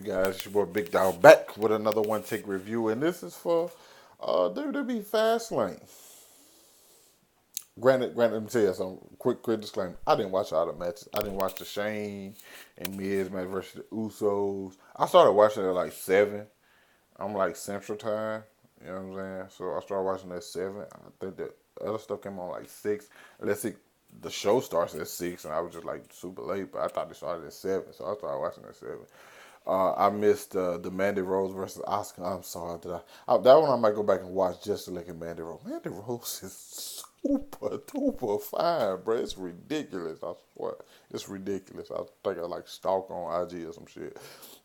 guys? It's your boy Big Dog back with another one take review, and this is for WWE Fastlane. Granted, let me tell you some quick disclaimer. I didn't watch all the matches. I didn't watch the Shane and Miz match versus the Usos. I started watching it at like 7. I'm like Central Time. You know what I'm saying? So I started watching at 7. I think the other stuff came on like 6. The show starts at 6, and I was just like super late, but I thought it started at 7, so I started watching at 7. I missed the Mandy Rose versus Oscar. I'm sorry that one I might go back and watch just to look at Mandy Rose. Mandy Rose is super duper fine, bro. It's ridiculous. I swear, it's ridiculous. I think I like stalk on IG or some shit.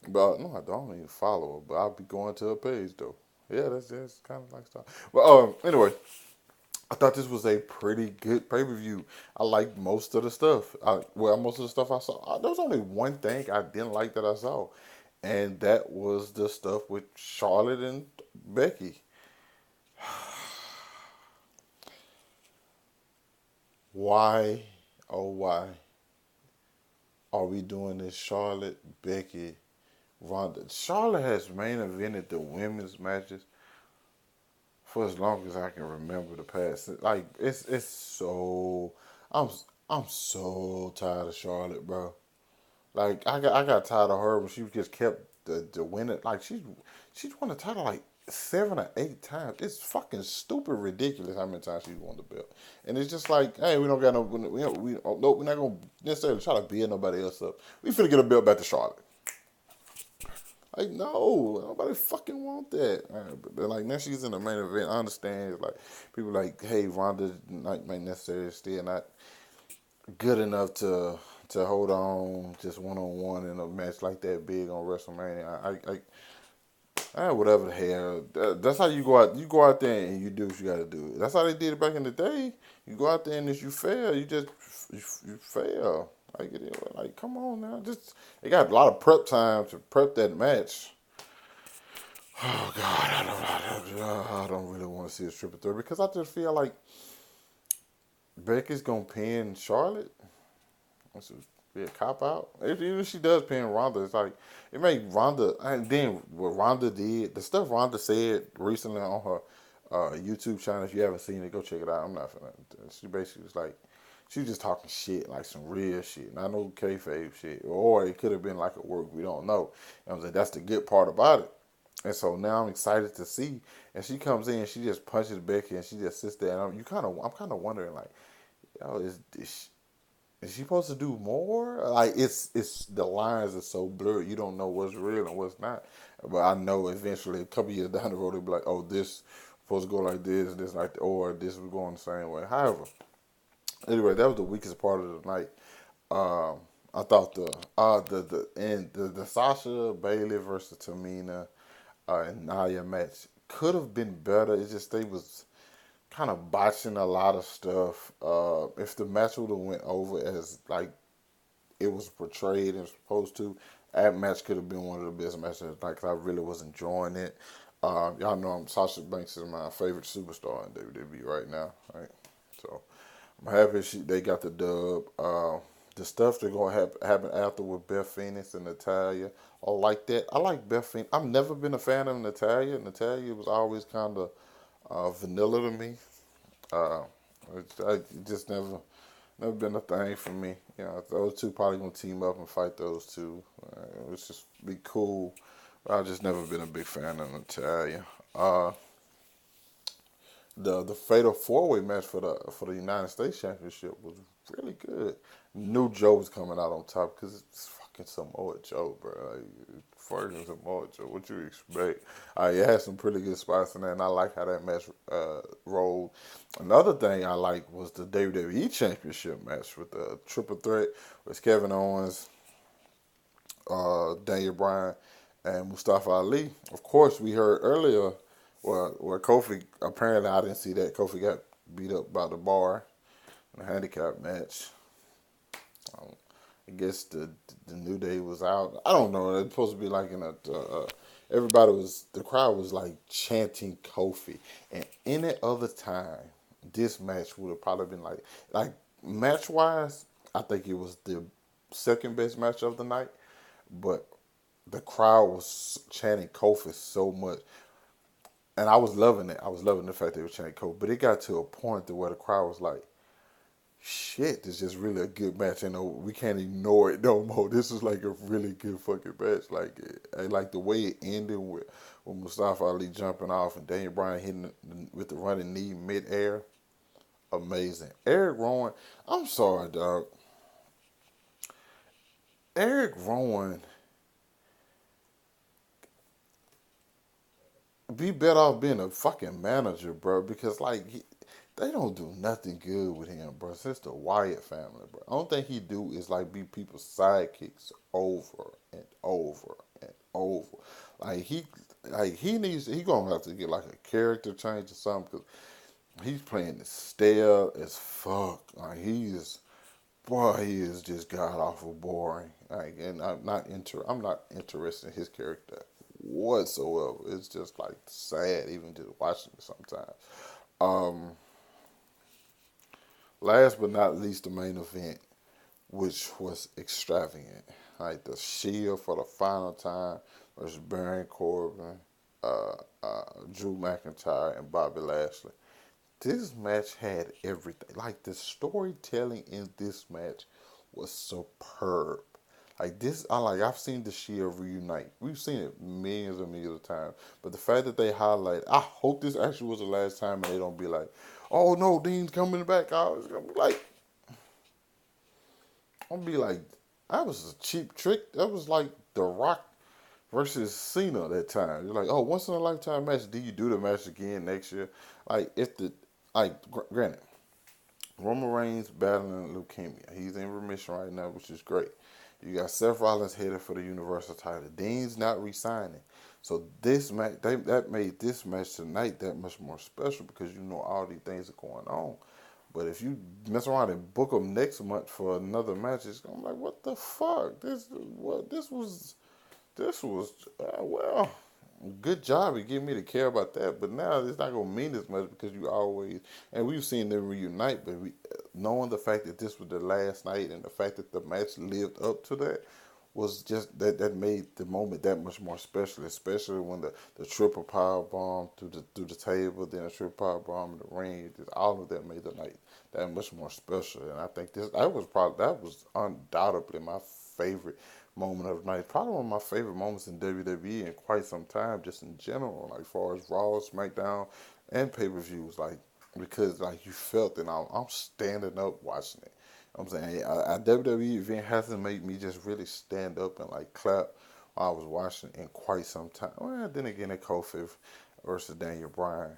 But no, I don't even follow her. But I'll be going to her page though. Yeah, that's kind of like stuff. But anyway. I thought this was a pretty good pay per view. I liked most of the stuff. Most of the stuff I saw. There was only one thing I didn't like that I saw, and that was the stuff with Charlotte and Becky. Why, oh why, are we doing this Charlotte, Becky, Ronda? Charlotte has main evented the women's matches for as long as I can remember the past. Like it's so I'm I'm so tired of Charlotte, bro. Like I got tired of her when she just kept the winning. Like she's won the title like 7 or 8 times. It's fucking stupid ridiculous how many times she's won the belt. And it's just like, hey, we don't got no no, we're not gonna necessarily try to beat nobody else up. We finna get a belt back to Charlotte. Like, no, nobody fucking want that. But like now she's in the main event. I understand. It's like people like, hey, Ronda might necessarily still not good enough to hold on just 1-on-1 in a match like that big on WrestleMania. Whatever the hell. That's how you go out. You go out there and you do what you got to do. That's how they did it back in the day. You go out there and if you fail, you fail. Like come on now. Just they got a lot of prep time to prep that match. Oh God, I don't really want to see a triple threat because I just feel like Becky's gonna pin Charlotte. This would be a cop out. Even if she does pin Ronda, it's like it make Ronda. And then what Ronda did, the stuff Ronda said recently on her YouTube channel. If you haven't seen it, go check it out. I'm not finna. She basically was like, she was just talking shit, like some real shit, not no kayfabe shit, or it could have been like a work. We don't know. You know what I'm saying? That's the good part about it. And so now I'm excited to see. And she comes in, she just punches Becky, and she just sits there. And I'm kind of wondering, like, yo, is she supposed to do more? Like it's the lines are so blurred, you don't know what's real and what's not. But I know eventually, a couple years down the road, they'll be like, oh, this supposed to go like this like, or this was going the same way. However, anyway, that was the weakest part of the night. I thought the Sasha Bailey versus Tamina and Nia match could have been better. It's just they was kind of botching a lot of stuff. If the match would have went over as like it was portrayed and supposed to, that match could have been one of the best matches. Like I really was enjoying it. Y'all know Sasha Banks is my favorite superstar in WWE right now. Right, so I'm happy they got the dub. The stuff that's gonna happen after with Beth Phoenix and Natalya, I like that. I like Beth Phoenix. I've never been a fan of Natalya. Natalya was always kind of vanilla to me. Uh, it just never been a thing for me. You know, those two probably gonna team up and fight those two. It was just be cool. I've just never been a big fan of Natalia. The fatal 4-way match for the United States Championship was really good. Knew Joe was coming out on top because it's fucking Samoa Joe, bro. Like, fucking Samoa Joe. What you expect? It had some pretty good spots in there, and I like how that match rolled. Another thing I like was the WWE Championship match with the triple threat with Kevin Owens, Daniel Bryan, and Mustafa Ali. Of course, we heard earlier where Kofi, apparently I didn't see that, Kofi got beat up by the bar in a handicap match. I guess the New Day was out. I don't know. It's supposed to be like in a. The crowd was like chanting Kofi, and any other time, this match would have probably been like match wise. I think it was the second best match of the night, but the crowd was chanting Kofi so much, and I was loving it. I was loving the fact they were chanting Kofi, but it got to a point to where the crowd was like, "Shit, this is just really a good match. You know, we can't ignore it no more. This is like a really good fucking match. Like, I like the way it ended with Mustafa Ali jumping off and Daniel Bryan hitting with the running knee midair. Amazing. Eric Rowan, I'm sorry, dog. Eric Rowan be better off being a fucking manager, bro, because like they don't do nothing good with him, bro. Since the Wyatt family, bro. Only thing he do is like be people's sidekicks over and over and over. Like he gonna have to get like a character change or something because he's playing stale as fuck. Like he is just god awful boring. Like, and I'm not interested in his character whatsoever. It's just like sad, even just watching it sometimes. Um, Last but not least, the main event, which was extravagant. Like the Shield for the final time versus Baron Corbin, uh, Drew McIntyre, and Bobby Lashley. This match had everything. Like the storytelling in this match was superb. Like this, I've seen the Shield reunite. We've seen it millions and millions of times. But the fact that they highlight, I hope this actually was the last time, and they don't be like, "Oh no, Dean's coming back." I was gonna be like, that was a cheap trick. That was like The Rock versus Cena that time. You're like, oh, once in a lifetime match. Do you do the match again next year? Like if the granted, Roman Reigns battling leukemia. He's in remission right now, which is great. You got Seth Rollins headed for the Universal title. Dean's not resigning. So this match, that made this match tonight that much more special because you know all these things are going on. But if you mess around and book them next month for another match, it's gonna be like, what the fuck? This was well, good job in getting me to care about that. But now it's not gonna mean as much because you always and we've seen them reunite. But knowing the fact that this was the last night and the fact that the match lived up to that was just that made the moment that much more special. Especially when the triple power bomb through the table, then a triple power bomb in the ring. Just all of that made the night that much more special. And I think that was undoubtedly my favorite moment of the night. Probably one of my favorite moments in WWE in quite some time, just in general, like far as Raw, SmackDown, and pay per views, like because like you felt it. I'm standing up watching it. I'm saying a WWE event hasn't made me just really stand up and like clap while I was watching in quite some time. Well, then again, at Kofi versus Daniel Bryan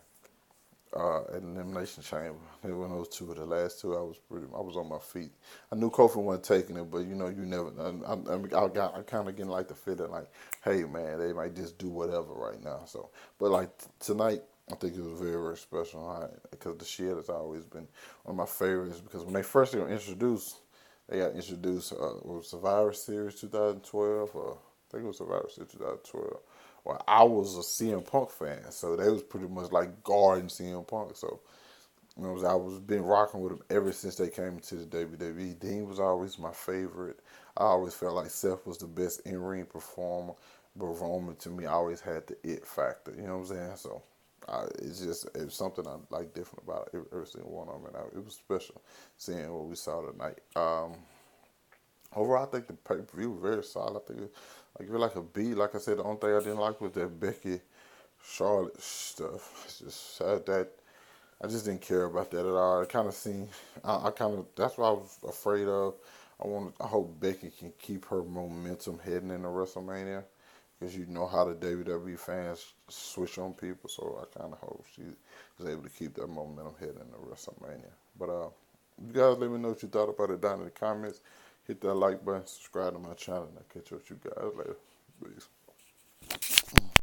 at Elimination Chamber. It was those two. The last two, I was on my feet. I knew Kofi wasn't taking it, but you know, you never. I kind of getting like the feeling like, hey man, they might just do whatever right now. So, but like tonight, I think it was very very special because the Shield has always been one of my favorites because when they first got introduced, with Survivor Series 2012, or I think it was Survivor Series 2012. Well, I was a CM Punk fan, so they was pretty much like guarding CM Punk. So you know, I was been rocking with them ever since they came into the WWE. Dean was always my favorite. I always felt like Seth was the best in ring performer, but Roman to me always had the it factor. You know what I'm saying? So it's something I like different about every single one of them. And it was special seeing what we saw tonight. Overall, I think the pay per view was very solid. I think it was like a B. Like I said, the only thing I didn't like was that Becky Charlotte stuff. It's just that I just didn't care about that at all. I kind of seen. I kind of that's what I was afraid of. I hope Becky can keep her momentum heading into WrestleMania because you know how the WWE fans switch on people. So I kind of hope she is able to keep that momentum heading into WrestleMania. But you guys let me know what you thought about it down in the comments. Hit that like button, subscribe to my channel, and I'll catch up with you guys later. Peace.